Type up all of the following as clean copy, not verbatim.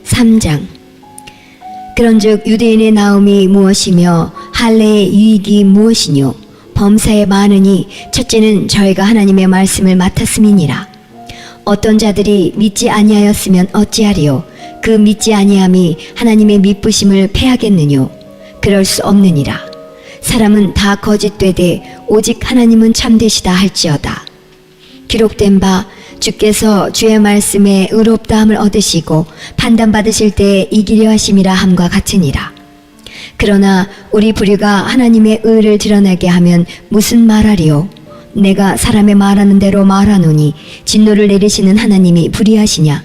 3장. 그런즉 유대인의 나음이 무엇이며 할례의 유익이 무엇이뇨? 범사에 많으니 첫째는 저희가 하나님의 말씀을 맡았음이니라. 어떤 자들이 믿지 아니하였으면 어찌하리요? 그 믿지 아니함이 하나님의 믿부심을 패하겠느뇨? 그럴 수 없느니라. 사람은 다 거짓되되 오직 하나님은 참되시다 할지어다. 기록된 바 주께서 주의 말씀에 의롭다함을 얻으시고 판단받으실 때에 이기려 하심이라 함과 같으니라. 그러나 우리 불의가 하나님의 의를 드러나게 하면 무슨 말하리요? 내가 사람의 말하는 대로 말하노니 진노를 내리시는 하나님이 불의하시냐?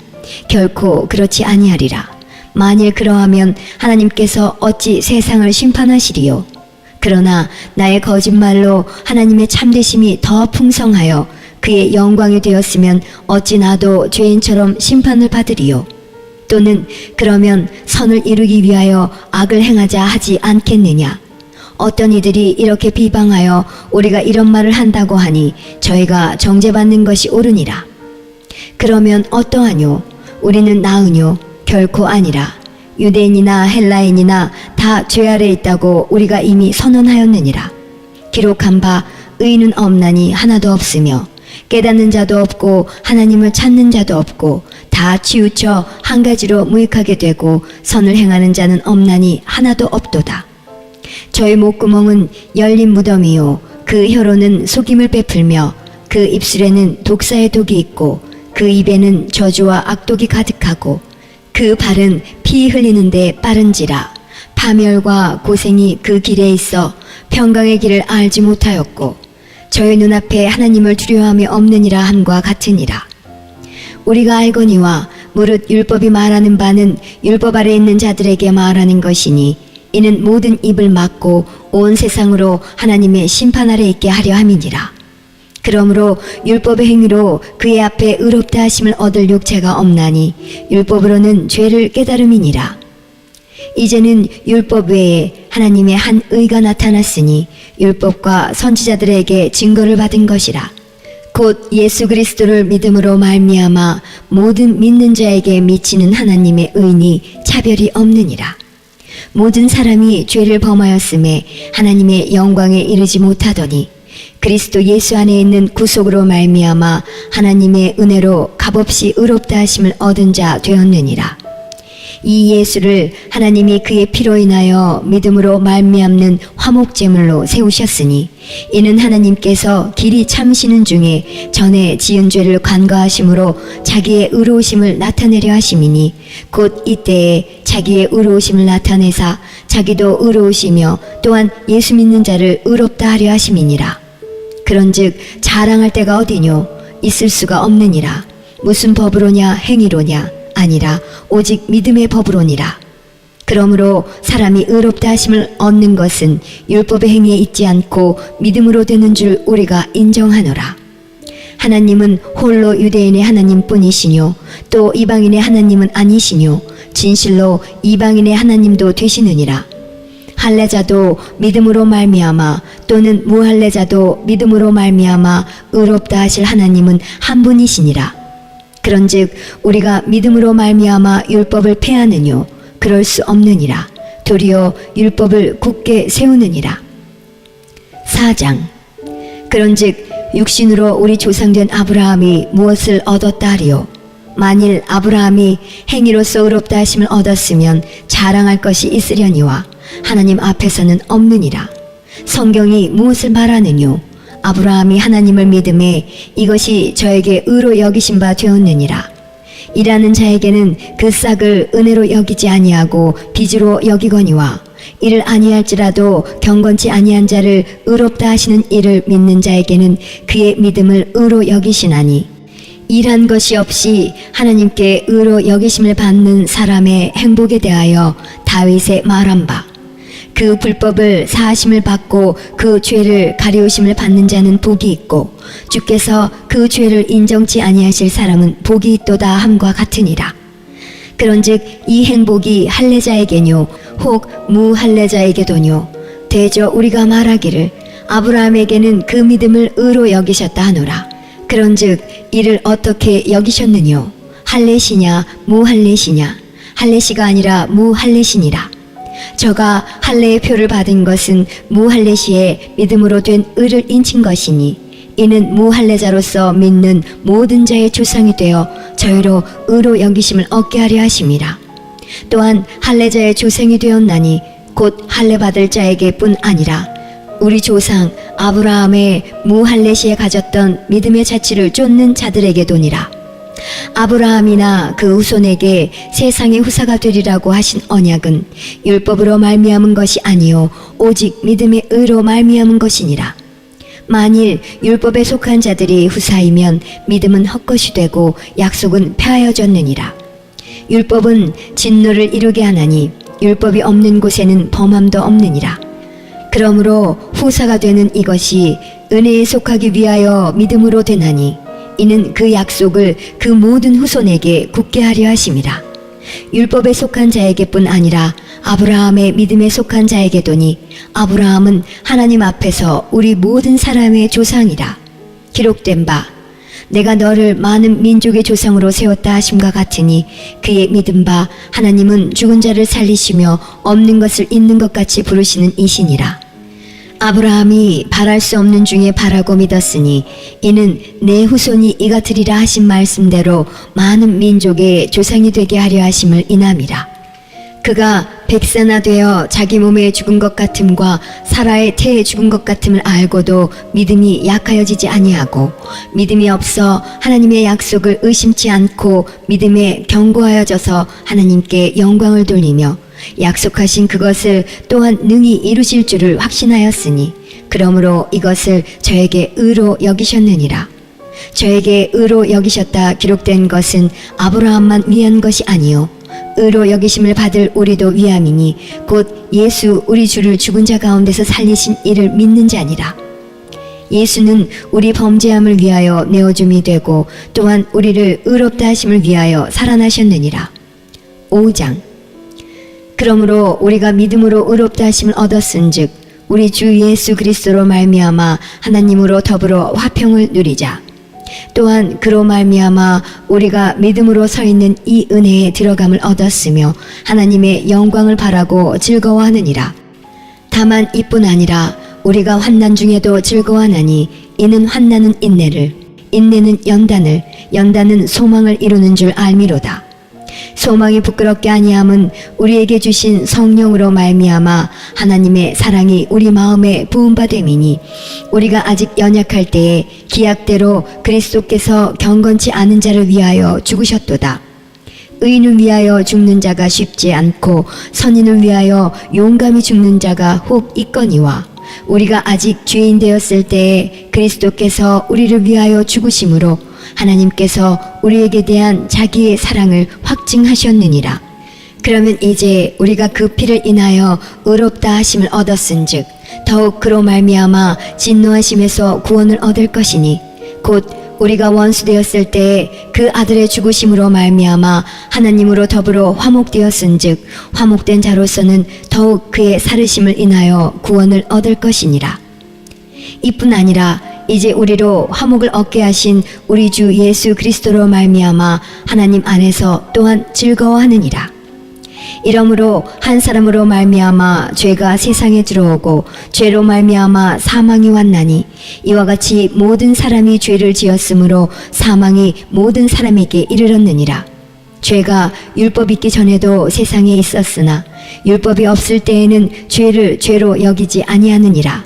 결코 그렇지 아니하리라. 만일 그러하면 하나님께서 어찌 세상을 심판하시리요? 그러나 나의 거짓말로 하나님의 참되심이 더 풍성하여 그의 영광이 되었으면 어찌 나도 죄인처럼 심판을 받으리요? 또는 그러면 선을 이루기 위하여 악을 행하자 하지 않겠느냐? 어떤 이들이 이렇게 비방하여 우리가 이런 말을 한다고 하니 저희가 정죄받는 것이 옳으니라. 그러면 어떠하뇨? 우리는 나으뇨? 결코 아니라. 유대인이나 헬라인이나 다 죄 아래 있다고 우리가 이미 선언하였느니라. 기록한 바 의인은 없나니 하나도 없으며 깨닫는 자도 없고 하나님을 찾는 자도 없고 다 치우쳐 한 가지로 무익하게 되고 선을 행하는 자는 없나니 하나도 없도다. 저희 목구멍은 열린 무덤이요 그 혀로는 속임을 베풀며 그 입술에는 독사의 독이 있고 그 입에는 저주와 악독이 가득하고 그 발은 피 흘리는데 빠른지라. 파멸과 고생이 그 길에 있어 평강의 길을 알지 못하였고 저희 눈앞에 하나님을 두려워함이 없느니라 함과 같으니라. 우리가 알거니와 무릇 율법이 말하는 바는 율법 아래 있는 자들에게 말하는 것이니 이는 모든 입을 막고 온 세상으로 하나님의 심판 아래 있게 하려 함이니라. 그러므로 율법의 행위로 그의 앞에 의롭다 하심을 얻을 육체가 없나니 율법으로는 죄를 깨달음이니라. 이제는 율법 외에 하나님의 한 의가 나타났으니 율법과 선지자들에게 증거를 받은 것이라. 곧 예수 그리스도를 믿음으로 말미암아 모든 믿는 자에게 미치는 하나님의 의니 차별이 없느니라. 모든 사람이 죄를 범하였음에 하나님의 영광에 이르지 못하더니 그리스도 예수 안에 있는 구속으로 말미암아 하나님의 은혜로 값없이 의롭다 하심을 얻은 자 되었느니라. 이 예수를 하나님이 그의 피로 인하여 믿음으로 말미암는 화목제물로 세우셨으니 이는 하나님께서 길이 참으시는 중에 전에 지은 죄를 간과하심으로 자기의 의로우심을 나타내려 하심이니 곧 이때에 자기의 의로우심을 나타내사 자기도 의로우시며 또한 예수 믿는 자를 의롭다 하려 하심이니라. 그런즉 자랑할 데가 어디뇨? 있을 수가 없느니라. 무슨 법으로냐 행위로냐? 아니라 오직 믿음의 법으로니라. 그러므로 사람이 의롭다 하심을 얻는 것은 율법의 행위에 있지 않고 믿음으로 되는 줄 우리가 인정하노라. 하나님은 홀로 유대인의 하나님뿐이시뇨 또 이방인의 하나님은 아니시뇨 진실로 이방인의 하나님도 되시느니라. 할례자도 믿음으로 말미암아 또는 무할례자도 믿음으로 말미암아 의롭다 하실 하나님은 한 분이시니라. 그런즉 우리가 믿음으로 말미암아 율법을 폐하느뇨? 그럴 수 없느니라. 도리어 율법을 굳게 세우느니라. 4장. 그런즉 육신으로 우리 조상된 아브라함이 무엇을 얻었다 하리요? 만일 아브라함이 행위로서 의롭다 하심을 얻었으면 자랑할 것이 있으려니와 하나님 앞에서는 없느니라. 성경이 무엇을 말하느뇨? 아브라함이 하나님을 믿음에 이것이 저에게 의로 여기신 바 되었느니라. 일하는 자에게는 그 싹을 은혜로 여기지 아니하고 빚으로 여기거니와 이를 아니할지라도 경건치 아니한 자를 의롭다 하시는 이를 믿는 자에게는 그의 믿음을 의로 여기시나니 일한 것이 없이 하나님께 의로 여기심을 받는 사람의 행복에 대하여 다윗의 말한 바 그 불법을 사하심을 받고 그 죄를 가리우심을 받는 자는 복이 있고 주께서 그 죄를 인정치 아니하실 사람은 복이 있도다 함과 같으니라. 그런즉 이 행복이 할례자에게뇨 혹 무할례자에게도뇨? 대저 우리가 말하기를 아브라함에게는 그 믿음을 의로 여기셨다 하노라. 그런즉 이를 어떻게 여기셨느뇨? 할례시냐 무할례시냐? 할례시가 아니라 무할례시니라. 저가 할례의 표를 받은 것은 무할례시의 믿음으로 된 의를 인친 것이니 이는 무할례자로서 믿는 모든 자의 조상이 되어 저희로 의로 여기심을 얻게 하려 하심이라. 또한 할례자의 조상이 되었나니 곧 할례 받을 자에게뿐 아니라 우리 조상 아브라함의 무할례시에 가졌던 믿음의 자취를 쫓는 자들에게도니라. 아브라함이나 그 후손에게 세상의 후사가 되리라고 하신 언약은 율법으로 말미암은 것이 아니요 오직 믿음의 의로 말미암은 것이니라. 만일 율법에 속한 자들이 후사이면 믿음은 헛것이 되고 약속은 폐하여졌느니라. 율법은 진노를 이루게 하나니 율법이 없는 곳에는 범함도 없느니라. 그러므로 후사가 되는 이것이 은혜에 속하기 위하여 믿음으로 되나니 이는 그 약속을 그 모든 후손에게 굳게 하려 하심이라. 율법에 속한 자에게뿐 아니라 아브라함의 믿음에 속한 자에게도니 아브라함은 하나님 앞에서 우리 모든 사람의 조상이라. 기록된 바 내가 너를 많은 민족의 조상으로 세웠다 하심과 같으니 그의 믿은 바 하나님은 죽은 자를 살리시며 없는 것을 있는 것 같이 부르시는 이시니라. 아브라함이 바랄 수 없는 중에 바라고 믿었으니 이는 내 후손이 이같으리라 하신 말씀대로 많은 민족의 조상이 되게 하려 하심을 인함이라. 그가 백사나 되어 자기 몸에 죽은 것 같음과 사라의 태에 죽은 것 같음을 알고도 믿음이 약하여지지 아니하고 믿음이 없어 하나님의 약속을 의심치 않고 믿음에 견고하여져서 하나님께 영광을 돌리며 약속하신 그것을 또한 능히 이루실 줄을 확신하였으니 그러므로 이것을 저에게 의로 여기셨느니라. 저에게 의로 여기셨다 기록된 것은 아브라함만 위한 것이 아니요 의로 여기심을 받을 우리도 위함이니 곧 예수 우리 주를 죽은 자 가운데서 살리신 이를 믿는 자니라. 예수는 우리 범죄함을 위하여 내어줌이 되고 또한 우리를 의롭다 하심을 위하여 살아나셨느니라. 5장. 그러므로 우리가 믿음으로 의롭다 하심을 얻었은즉 우리 주 예수 그리스도로 말미암아 하나님으로 더불어 화평을 누리자. 또한 그로 말미암아 우리가 믿음으로 서 있는 이 은혜에 들어감을 얻었으며 하나님의 영광을 바라고 즐거워하느니라. 다만 이뿐 아니라 우리가 환난 중에도 즐거워하나니 이는 환난은 인내를, 인내는 연단을, 연단은 소망을 이루는 줄 알미로다. 소망이 부끄럽게 아니함은 우리에게 주신 성령으로 말미암아 하나님의 사랑이 우리 마음에 부은 바 됨이니 우리가 아직 연약할 때에 기약대로 그리스도께서 경건치 않은 자를 위하여 죽으셨도다. 의인을 위하여 죽는 자가 쉽지 않고 선인을 위하여 용감히 죽는 자가 혹 있거니와 우리가 아직 죄인 되었을 때에 그리스도께서 우리를 위하여 죽으심으로 하나님께서 우리에게 대한 자기의 사랑을 확증하셨느니라. 그러면 이제 우리가 그 피를 인하여 의롭다 하심을 얻었은즉 더욱 그로 말미암아 진노하심에서 구원을 얻을 것이니 곧 우리가 원수 되었을 때에 그 아들의 죽으심으로 말미암아 하나님으로 더불어 화목되었은즉 화목된 자로서는 더욱 그의 살으심을 인하여 구원을 얻을 것이니라. 이뿐 아니라 이제 우리로 화목을 얻게 하신 우리 주 예수 그리스도로 말미암아 하나님 안에서 또한 즐거워하느니라. 이러므로 한 사람으로 말미암아 죄가 세상에 들어오고 죄로 말미암아 사망이 왔나니 이와 같이 모든 사람이 죄를 지었으므로 사망이 모든 사람에게 이르렀느니라. 죄가 율법 있기 전에도 세상에 있었으나 율법이 없을 때에는 죄를 죄로 여기지 아니하느니라.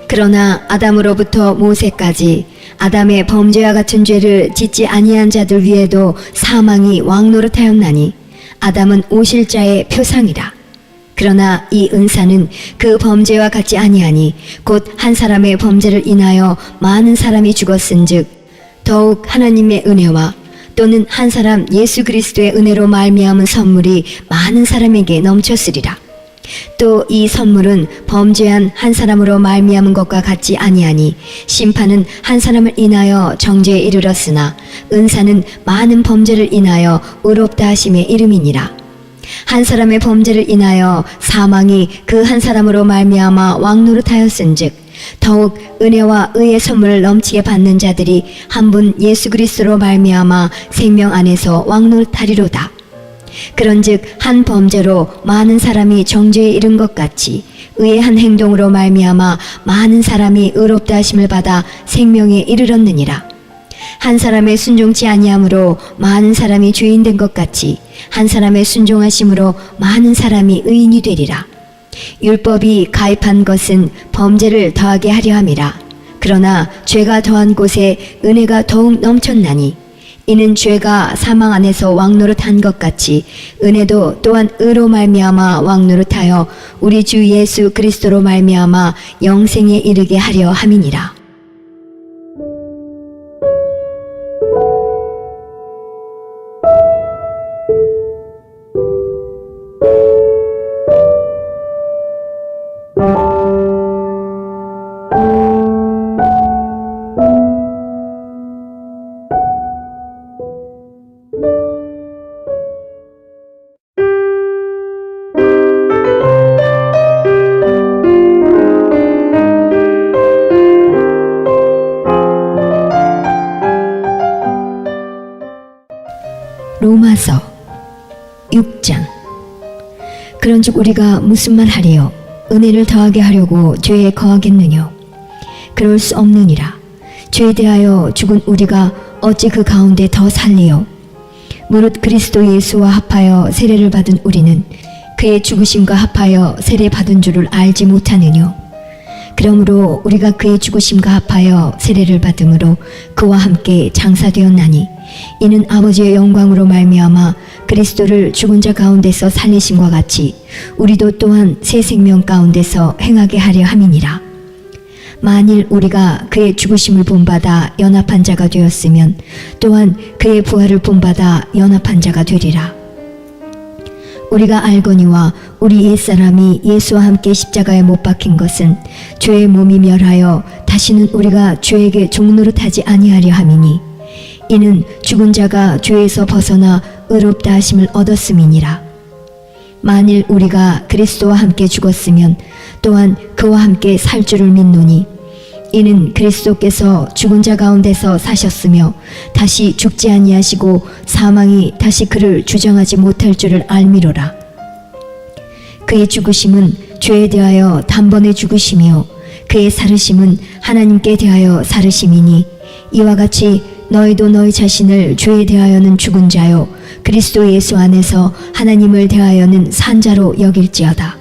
그러나 아담으로부터 모세까지 아담의 범죄와 같은 죄를 짓지 아니한 자들 위에도 사망이 왕노릇하였나니 아담은 오실 자의 표상이라. 그러나 이 은사는 그 범죄와 같지 아니하니 곧 한 사람의 범죄를 인하여 많은 사람이 죽었은즉 더욱 하나님의 은혜와 또는 한 사람 예수 그리스도의 은혜로 말미암은 선물이 많은 사람에게 넘쳤으리라. 또 이 선물은 범죄한 한 사람으로 말미암은 것과 같지 아니하니 심판은 한 사람을 인하여 정죄에 이르렀으나 은사는 많은 범죄를 인하여 의롭다 하심의 이름이니라. 한 사람의 범죄를 인하여 사망이 그 한 사람으로 말미암아 왕노릇하였은즉 더욱 은혜와 의의 선물을 넘치게 받는 자들이 한 분 예수 그리스도로 말미암아 생명 안에서 왕노릇하리로다. 그런즉 한 범죄로 많은 사람이 정죄에 이른 것 같이 의의 한 행동으로 말미암아 많은 사람이 의롭다 하심을 받아 생명에 이르렀느니라. 한 사람의 순종치 아니함으로 많은 사람이 죄인 된 것 같이 한 사람의 순종하심으로 많은 사람이 의인이 되리라. 율법이 가입한 것은 범죄를 더하게 하려 함이라. 그러나 죄가 더한 곳에 은혜가 더욱 넘쳤나니 이는 죄가 사망 안에서 왕노릇한 것 같이 은혜도 또한 의로 말미암아 왕노릇하여 우리 주 예수 그리스도로 말미암아 영생에 이르게 하려 함이니라. 로마서 6장. 그런즉 우리가 무슨 말 하리요? 은혜를 더하게 하려고 죄에 거하겠느뇨? 그럴 수 없느니라. 죄에 대하여 죽은 우리가 어찌 그 가운데 더 살리요? 무릇 그리스도 예수와 합하여 세례를 받은 우리는 그의 죽으심과 합하여 세례 받은 줄을 알지 못하느뇨? 그러므로 우리가 그의 죽으심과 합하여 세례를 받음으로 그와 함께 장사되었나니 이는 아버지의 영광으로 말미암아 그리스도를 죽은 자 가운데서 살리심과 같이 우리도 또한 새 생명 가운데서 행하게 하려 함이니라. 만일 우리가 그의 죽으심을 본받아 연합한 자가 되었으면 또한 그의 부활을 본받아 연합한 자가 되리라. 우리가 알거니와 우리 옛사람이 예수와 함께 십자가에 못 박힌 것은 죄의 몸이 멸하여 다시는 우리가 죄에게 종노릇하지 아니하려 함이니 이는 죽은 자가 죄에서 벗어나 의롭다 하심을 얻었음이니라. 만일 우리가 그리스도와 함께 죽었으면 또한 그와 함께 살 줄을 믿노니 이는 그리스도께서 죽은 자 가운데서 사셨으며 다시 죽지 아니하시고 사망이 다시 그를 주장하지 못할 줄을 알미로라. 그의 죽으심은 죄에 대하여 단번에 죽으심이요 그의 살으심은 하나님께 대하여 살으심이니 이와 같이 너희도 너희 자신을 죄에 대하여는 죽은 자요 그리스도 예수 안에서 하나님을 대하여는 산 자로 여길지어다.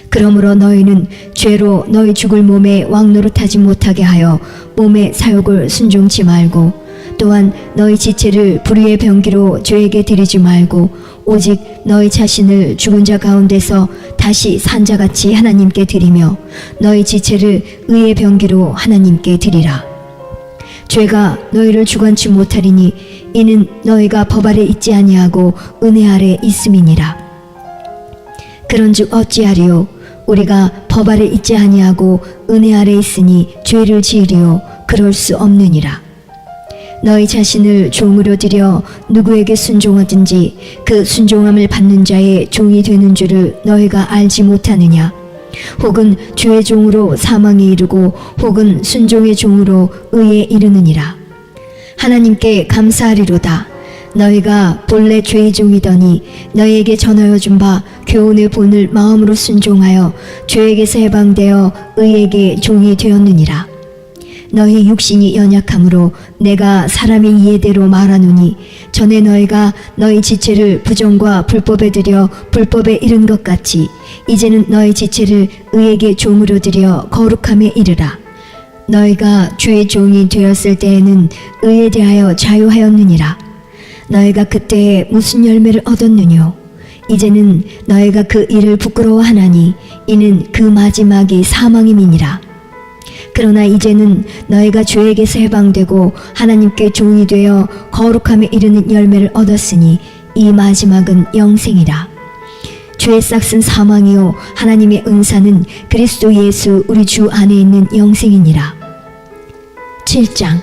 그러므로 너희는 죄로 너희 죽을 몸에 왕노릇하지 못하게 하여 몸의 사욕을 순종치 말고 또한 너희 지체를 불의의 병기로 죄에게 드리지 말고 오직 너희 자신을 죽은 자 가운데서 다시 산 자같이 하나님께 드리며 너희 지체를 의의 병기로 하나님께 드리라. 죄가 너희를 주관치 못하리니 이는 너희가 법 아래 있지 아니하고 은혜 아래 있음이니라. 그런즉 어찌하리요? 우리가 법 아래 있지 아니하고 은혜 아래 있으니 죄를 지으리요? 그럴 수 없느니라. 너희 자신을 종으로 들여 누구에게 순종하든지 그 순종함을 받는 자의 종이 되는 줄을 너희가 알지 못하느냐? 혹은 죄의 종으로 사망에 이르고 혹은 순종의 종으로 의에 이르느니라. 하나님께 감사하리로다. 너희가 본래 죄의 종이더니 너희에게 전하여 준 바 교훈의 본을 마음으로 순종하여 죄에게서 해방되어 의에게 종이 되었느니라. 너희 육신이 연약함으로 내가 사람의 이해대로 말하노니 전에 너희가 너희 지체를 부정과 불법에 들여 불법에 이른 것 같이 이제는 너희 지체를 의에게 종으로 들여 거룩함에 이르라. 너희가 주의 종이 되었을 때에는 의에 대하여 자유하였느니라. 너희가 그때에 무슨 열매를 얻었느뇨? 이제는 너희가 그 일을 부끄러워하나니 이는 그 마지막이 사망임이니라. 그러나 이제는 너희가 죄에게서 해방되고 하나님께 종이 되어 거룩함에 이르는 열매를 얻었으니 이 마지막은 영생이라. 죄의 싹은 사망이요 하나님의 은사는 그리스도 예수 우리 주 안에 있는 영생이니라. 7장.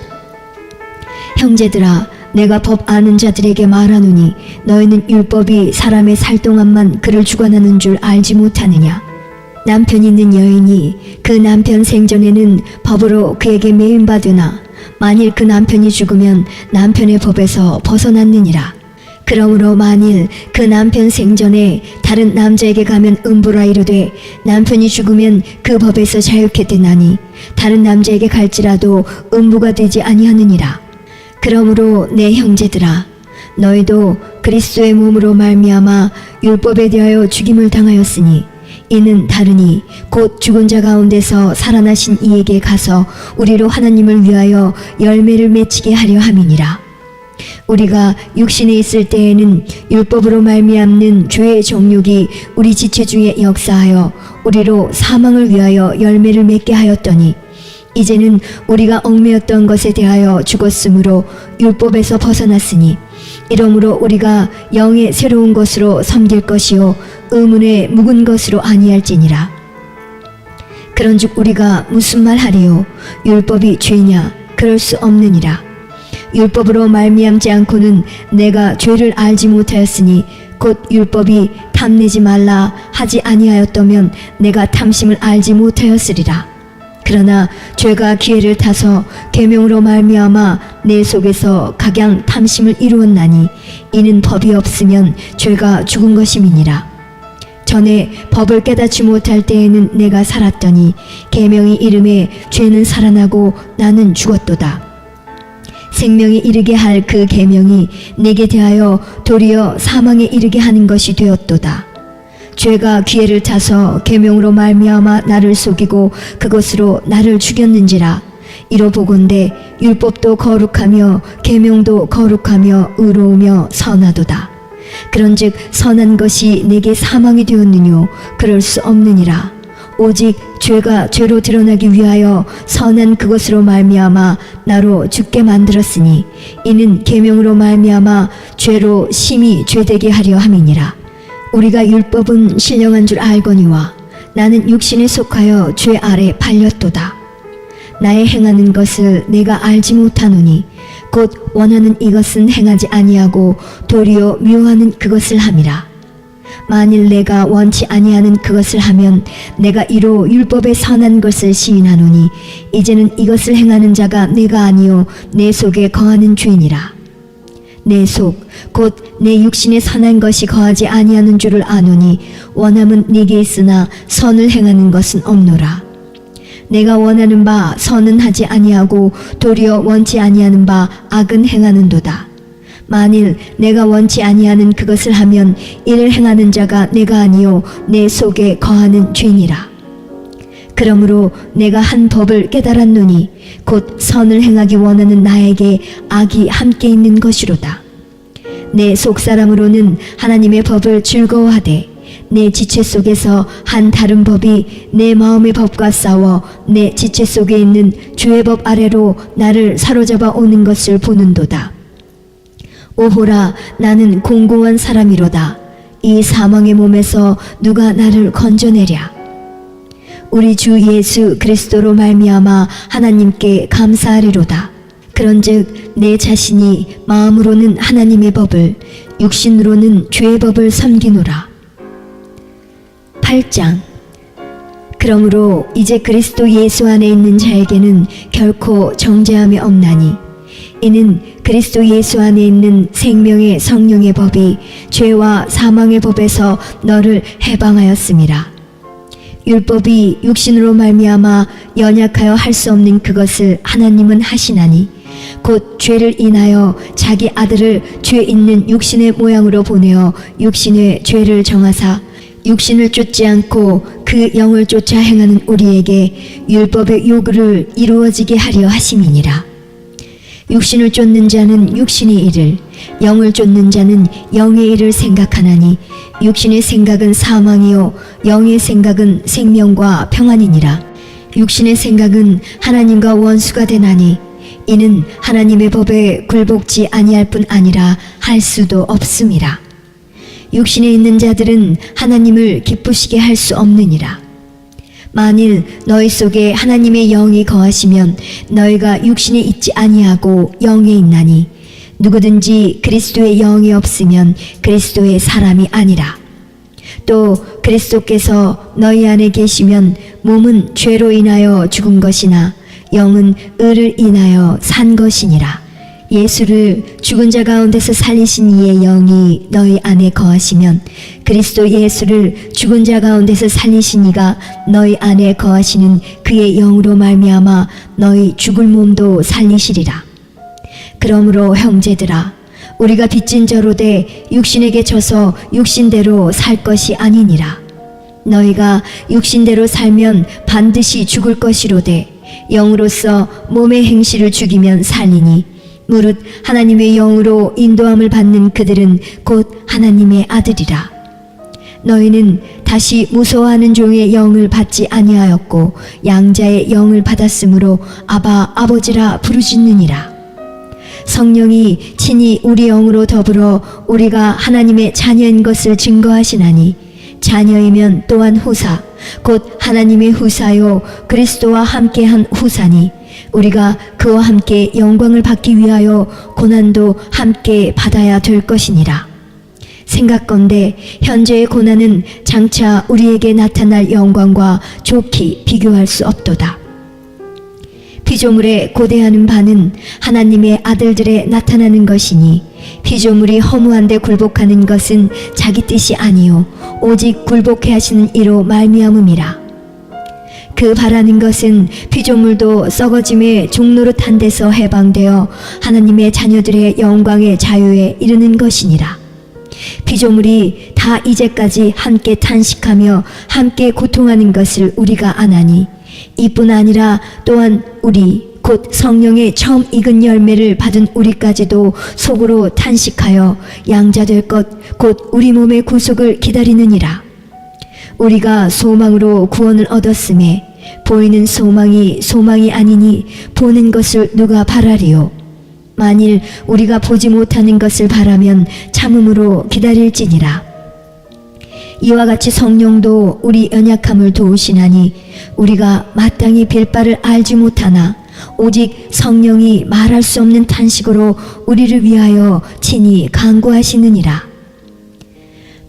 형제들아, 내가 법 아는 자들에게 말하노니 너희는 율법이 사람의 살 동안만 그를 주관하는 줄 알지 못하느냐? 남편 있는 여인이 그 남편 생전에는 법으로 그에게 매임받으나 만일 그 남편이 죽으면 남편의 법에서 벗어났느니라. 그러므로 만일 그 남편 생전에 다른 남자에게 가면 음부라 이르되 남편이 죽으면 그 법에서 자유케 되나니 다른 남자에게 갈지라도 음부가 되지 아니하느니라. 그러므로 내 형제들아 너희도 그리스도의 몸으로 말미암아 율법에 대하여 죽임을 당하였으니 이는 다르니 곧 죽은 자 가운데서 살아나신 이에게 가서 우리로 하나님을 위하여 열매를 맺히게 하려 함이니라. 우리가 육신에 있을 때에는 율법으로 말미암는 죄의 정욕이 우리 지체 중에 역사하여 우리로 사망을 위하여 열매를 맺게 하였더니 이제는 우리가 얽매였던 것에 대하여 죽었으므로 율법에서 벗어났으니 이러므로 우리가 영의 새로운 것으로 섬길 것이요 의문의 묵은 것으로 아니할지니라. 그런즉 우리가 무슨 말 하리요? 율법이 죄냐? 그럴 수 없느니라. 율법으로 말미암지 않고는 내가 죄를 알지 못하였으니 곧 율법이 탐내지 말라 하지 아니하였다면 내가 탐심을 알지 못하였으리라. 그러나 죄가 기회를 타서 계명으로 말미암아 내 속에서 각양 탐심을 이루었나니 이는 법이 없으면 죄가 죽은 것임이니라. 전에 법을 깨닫지 못할 때에는 내가 살았더니 계명이 이름에 죄는 살아나고 나는 죽었도다. 생명에 이르게 할 그 계명이 내게 대하여 도리어 사망에 이르게 하는 것이 되었도다. 죄가 기회를 타서 계명으로 말미암아 나를 속이고 그것으로 나를 죽였는지라. 이로 보건대 율법도 거룩하며 계명도 거룩하며 의로우며 선하도다. 그런즉 선한 것이 내게 사망이 되었느뇨? 그럴 수 없느니라. 오직 죄가 죄로 드러나기 위하여 선한 그것으로 말미암아 나로 죽게 만들었으니 이는 계명으로 말미암아 죄로 심히 죄되게 하려 함이니라. 우리가 율법은 신령한 줄 알거니와 나는 육신에 속하여 죄 아래 팔렸도다. 나의 행하는 것을 내가 알지 못하노니 곧 원하는 이것은 행하지 아니하고 도리어 미워하는 그것을 함이라. 만일 내가 원치 아니하는 그것을 하면 내가 이로 율법의 선한 것을 시인하노니 이제는 이것을 행하는 자가 내가 아니요 내 속에 거하는 죄니라. 내 속 곧 내 육신에 선한 것이 거하지 아니하는 줄을 아노니 원함은 네게 있으나 선을 행하는 것은 없노라. 내가 원하는 바 선은 하지 아니하고 도리어 원치 아니하는 바 악은 행하는도다. 만일 내가 원치 아니하는 그것을 하면 이를 행하는 자가 내가 아니요 내 속에 거하는 죄니라. 그러므로 내가 한 법을 깨달았노니 곧 선을 행하기 원하는 나에게 악이 함께 있는 것이로다. 내 속사람으로는 하나님의 법을 즐거워하되 내 지체 속에서 한 다른 법이 내 마음의 법과 싸워 내 지체 속에 있는 죄의 법 아래로 나를 사로잡아 오는 것을 보는도다. 오호라 나는 공고한 사람이로다. 이 사망의 몸에서 누가 나를 건져내랴. 우리 주 예수 그리스도로 말미암아 하나님께 감사하리로다. 그런즉 내 자신이 마음으로는 하나님의 법을 육신으로는 죄의 법을 섬기노라. 8장. 그러므로 이제 그리스도 예수 안에 있는 자에게는 결코 정죄함이 없나니 이는 그리스도 예수 안에 있는 생명의 성령의 법이 죄와 사망의 법에서 너를 해방하였음이라. 율법이 육신으로 말미암아 연약하여 할 수 없는 그것을 하나님은 하시나니 곧 죄를 인하여 자기 아들을 죄 있는 육신의 모양으로 보내어 육신의 죄를 정하사 육신을 쫓지 않고 그 영을 쫓아 행하는 우리에게 율법의 요구를 이루어지게 하려 하심이니라. 육신을 쫓는 자는 육신의 일을, 영을 쫓는 자는 영의 일을 생각하나니 육신의 생각은 사망이요 영의 생각은 생명과 평안이니라. 육신의 생각은 하나님과 원수가 되나니 이는 하나님의 법에 굴복지 아니할 뿐 아니라 할 수도 없음이라. 육신에 있는 자들은 하나님을 기쁘시게 할 수 없느니라. 만일 너희 속에 하나님의 영이 거하시면 너희가 육신에 있지 아니하고 영에 있나니 누구든지 그리스도의 영이 없으면 그리스도의 사람이 아니라. 또 그리스도께서 너희 안에 계시면 몸은 죄로 인하여 죽은 것이나 영은 의를 인하여 산 것이니라. 예수를 죽은 자 가운데서 살리신 이의 영이 너희 안에 거하시면 그리스도 예수를 죽은 자 가운데서 살리신 이가 너희 안에 거하시는 그의 영으로 말미암아 너희 죽을 몸도 살리시리라. 그러므로 형제들아, 우리가 빚진 자로되 육신에게 져서 육신대로 살 것이 아니니라. 너희가 육신대로 살면 반드시 죽을 것이로되 영으로서 몸의 행실을 죽이면 살리니 무릇 하나님의 영으로 인도함을 받는 그들은 곧 하나님의 아들이라. 너희는 다시 무서워하는 종의 영을 받지 아니하였고 양자의 영을 받았으므로 아바 아버지라 부르짖느니라. 성령이 친히 우리 영으로 더불어 우리가 하나님의 자녀인 것을 증거하시나니 자녀이면 또한 후사 곧 하나님의 후사요 그리스도와 함께한 후사니 우리가 그와 함께 영광을 받기 위하여 고난도 함께 받아야 될 것이니라. 생각건대 현재의 고난은 장차 우리에게 나타날 영광과 좋게 비교할 수 없도다. 피조물에 고대하는 바는 하나님의 아들들에 나타나는 것이니 피조물이 허무한데 굴복하는 것은 자기 뜻이 아니요 오직 굴복해 하시는 이로 말미암음이라. 그 바라는 것은 피조물도 썩어짐의 종노릇한 데서 해방되어 하나님의 자녀들의 영광의 자유에 이르는 것이니라. 피조물이 다 이제까지 함께 탄식하며 함께 고통하는 것을 우리가 아나니 이뿐 아니라 또한 우리 곧 성령의 처음 익은 열매를 받은 우리까지도 속으로 탄식하여 양자될 것 곧 우리 몸의 구속을 기다리느니라. 우리가 소망으로 구원을 얻었음에 보이는 소망이 소망이 아니니 보는 것을 누가 바라리요. 만일 우리가 보지 못하는 것을 바라면 참음으로 기다릴지니라. 이와 같이 성령도 우리 연약함을 도우시나니 우리가 마땅히 빌 바를 알지 못하나 오직 성령이 말할 수 없는 탄식으로 우리를 위하여 친히 간구하시느니라.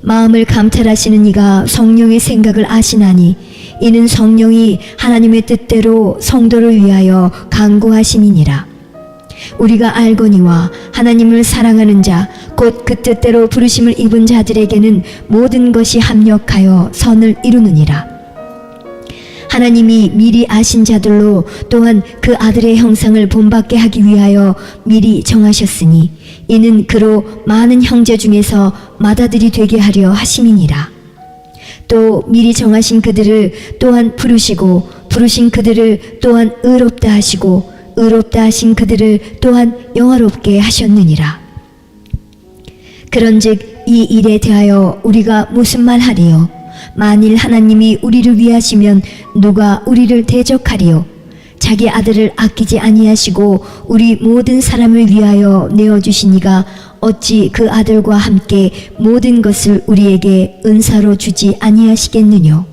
마음을 감찰하시는 이가 성령의 생각을 아시나니 이는 성령이 하나님의 뜻대로 성도를 위하여 간구하심이니라. 우리가 알거니와 하나님을 사랑하는 자 곧 그 뜻대로 부르심을 입은 자들에게는 모든 것이 합력하여 선을 이루느니라. 하나님이 미리 아신 자들로 또한 그 아들의 형상을 본받게 하기 위하여 미리 정하셨으니 이는 그로 많은 형제 중에서 맏아들이 되게 하려 하심이니라. 또 미리 정하신 그들을 또한 부르시고 부르신 그들을 또한 의롭다 하시고 의롭다 하신 그들을 또한 영화롭게 하셨느니라. 그런즉 이 일에 대하여 우리가 무슨 말하리요? 만일 하나님이 우리를 위하시면 누가 우리를 대적하리요? 자기 아들을 아끼지 아니하시고 우리 모든 사람을 위하여 내어주시니가 어찌 그 아들과 함께 모든 것을 우리에게 은사로 주지 아니하시겠느뇨?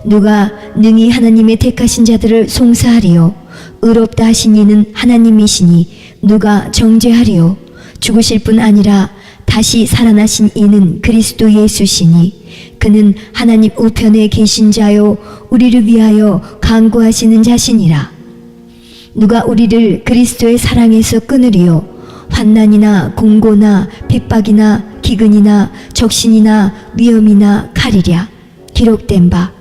누가 능히 하나님의 택하신 자들을 송사하리요? 의롭다 하신 이는 하나님이시니 누가 정죄하리요? 죽으실 뿐 아니라 다시 살아나신 이는 그리스도 예수시니 그는 하나님 우편에 계신 자요 우리를 위하여 간구하시는 자시니라. 누가 우리를 그리스도의 사랑에서 끊으리요? 환난이나 공고나 핍박이나 기근이나 적신이나 위험이나 칼이랴. 기록된 바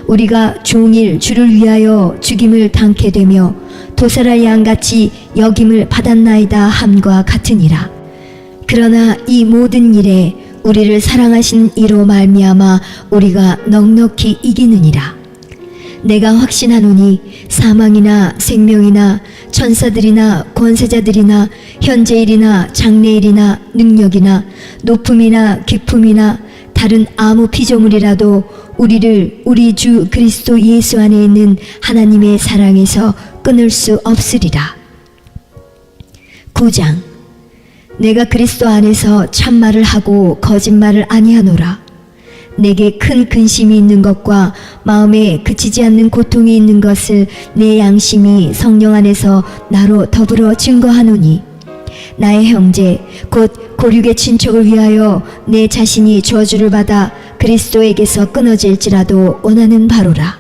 우리가 종일 주를 위하여 죽임을 당케 되며 도살할 양같이 여김을 받았나이다 함과 같으니라. 그러나 이 모든 일에 우리를 사랑하신 이로 말미암아 우리가 넉넉히 이기느니라. 내가 확신하노니 사망이나 생명이나 천사들이나 권세자들이나 현재일이나 장래일이나 능력이나 높음이나 깊음이나 다른 아무 피조물이라도 우리를 우리 주 그리스도 예수 안에 있는 하나님의 사랑에서 끊을 수 없으리라. 9장. 내가 그리스도 안에서 참말을 하고 거짓말을 아니하노라. 내게 큰 근심이 있는 것과 마음에 그치지 않는 고통이 있는 것을 내 양심이 성령 안에서 나로 더불어 증거하노니 나의 형제 곧 고륙의 친척을 위하여 내 자신이 저주를 받아 그리스도에게서 끊어질지라도 원하는 바로라.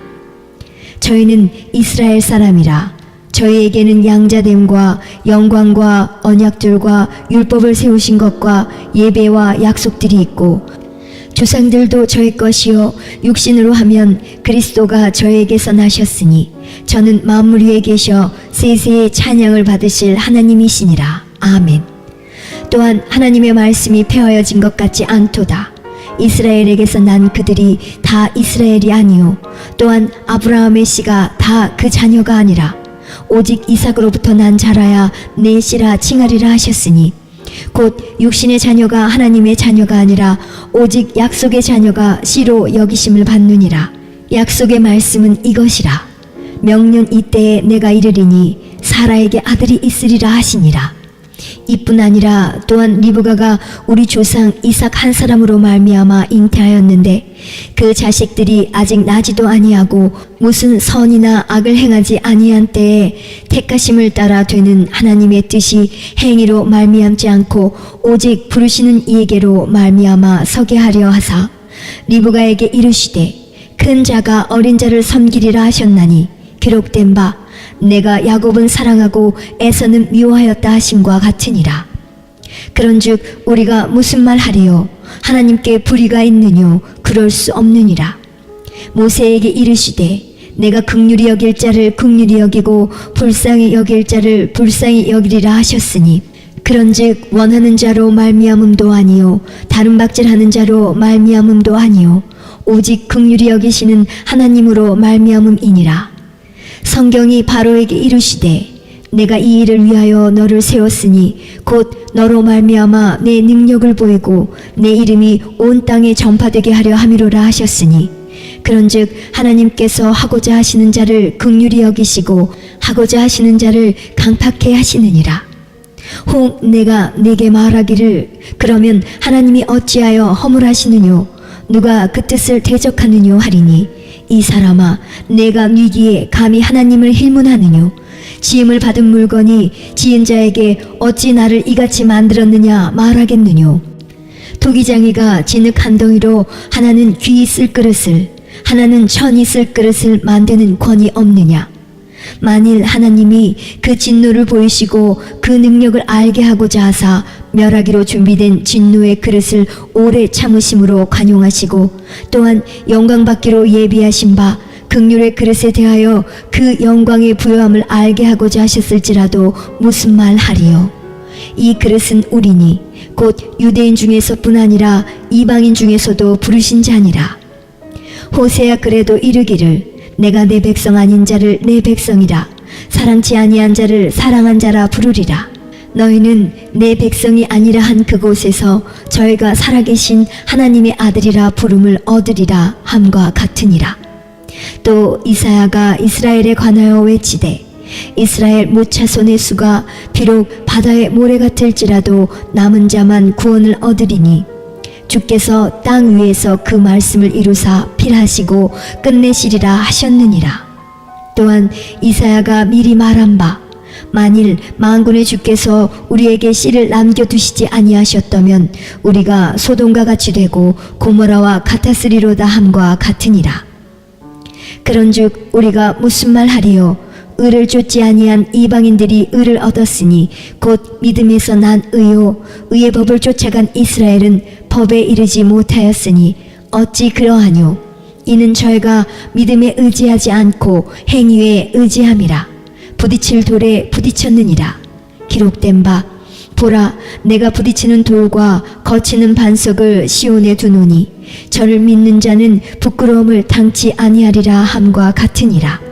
저희는 이스라엘 사람이라 저희에게는 양자됨과 영광과 언약들과 율법을 세우신 것과 예배와 약속들이 있고 조상들도 저희 것이요 육신으로 하면 그리스도가 저에게서 나셨으니 저는 만물 위에 계셔 세세의 찬양을 받으실 하나님이시니라. 아멘. 또한 하나님의 말씀이 폐하여진 것 같지 않도다. 이스라엘에게서 난 그들이 다 이스라엘이 아니요 또한 아브라함의 씨가 다 그 자녀가 아니라 오직 이삭으로부터 난 자라야 내 씨라 칭하리라 하셨으니 곧 육신의 자녀가 하나님의 자녀가 아니라 오직 약속의 자녀가 씨로 여기심을 받느니라. 약속의 말씀은 이것이라. 명륜 이때에 내가 이르리니 사라에게 아들이 있으리라 하시니라. 이뿐 아니라 또한 리브가가 우리 조상 이삭 한 사람으로 말미암아 잉태하였는데 그 자식들이 아직 나지도 아니하고 무슨 선이나 악을 행하지 아니한 때에 택하심을 따라 되는 하나님의 뜻이 행위로 말미암지 않고 오직 부르시는 이에게로 말미암아 서게 하려 하사 리브가에게 이르시되 큰 자가 어린 자를 섬기리라 하셨나니 기록된 바 내가 야곱은 사랑하고 에서는 미워하였다 하심과 같으니라. 그런즉 우리가 무슨 말 하리요? 하나님께 불의가 있느뇨? 그럴 수 없느니라. 모세에게 이르시되 내가 긍휼히 여길 자를 긍휼히 여기고 불쌍히 여길 자를 불쌍히 여기리라 하셨으니 그런즉 원하는 자로 말미암음도 아니요 다른 박질하는 자로 말미암음도 아니요 오직 긍휼히 여기시는 하나님으로 말미암음이니라. 성경이 바로에게 이르시되 내가 이 일을 위하여 너를 세웠으니 곧 너로 말미암아 내 능력을 보이고 내 이름이 온 땅에 전파되게 하려 함이로라 하셨으니 그런즉 하나님께서 하고자 하시는 자를 긍휼히 여기시고 하고자 하시는 자를 강팍해 하시느니라. 혹 내가 네게 말하기를 그러면 하나님이 어찌하여 허물하시느뇨 누가 그 뜻을 대적하느뇨 하리니 이 사람아 내가 위기에 감히 하나님을 힐문하느뇨 지음을 받은 물건이 지은 자에게 어찌 나를 이같이 만들었느냐 말하겠느뇨 토기장이가 진흙 한 덩이로 하나는 귀 있을 그릇을 하나는 천 있을 그릇을 만드는 권이 없느냐 만일 하나님이 그 진노를 보이시고 그 능력을 알게 하고자 하사 멸하기로 준비된 진노의 그릇을 오래 참으심으로 관용하시고 또한 영광받기로 예비하신 바 긍휼의 그릇에 대하여 그 영광의 부요함을 알게 하고자 하셨을지라도 무슨 말 하리요. 이 그릇은 우리니 곧 유대인 중에서뿐 아니라 이방인 중에서도 부르신 자니라. 호세야 그래도 이르기를 내가 내 백성 아닌 자를 내 백성이라 사랑치 아니한 자를 사랑한 자라 부르리라. 너희는 내 백성이 아니라 한 그곳에서 저희가 살아계신 하나님의 아들이라 부름을 얻으리라 함과 같으니라. 또 이사야가 이스라엘에 관하여 외치되 이스라엘 모차손의 수가 비록 바다의 모래 같을지라도 남은 자만 구원을 얻으리니 주께서 땅 위에서 그 말씀을 이루사 필하시고 끝내시리라 하셨느니라. 또한 이사야가 미리 말한 바 만일 만군의 주께서 우리에게 씨를 남겨두시지 아니하셨다면 우리가 소돔과 같이 되고 고모라와 같았으리로다 함과 같으니라. 그런즉 우리가 무슨 말 하리요? 의를 쫓지 아니한 이방인들이 의를 얻었으니 곧 믿음에서 난 의요 의의 법을 쫓아간 이스라엘은 법에 이르지 못하였으니 어찌 그러하뇨? 이는 저희가 믿음에 의지하지 않고 행위에 의지함이라. 부딪힐 돌에 부딪혔느니라. 기록된 바 보라 내가 부딪히는 돌과 거치는 반석을 시온에 두노니 저를 믿는 자는 부끄러움을 당치 아니하리라 함과 같으니라.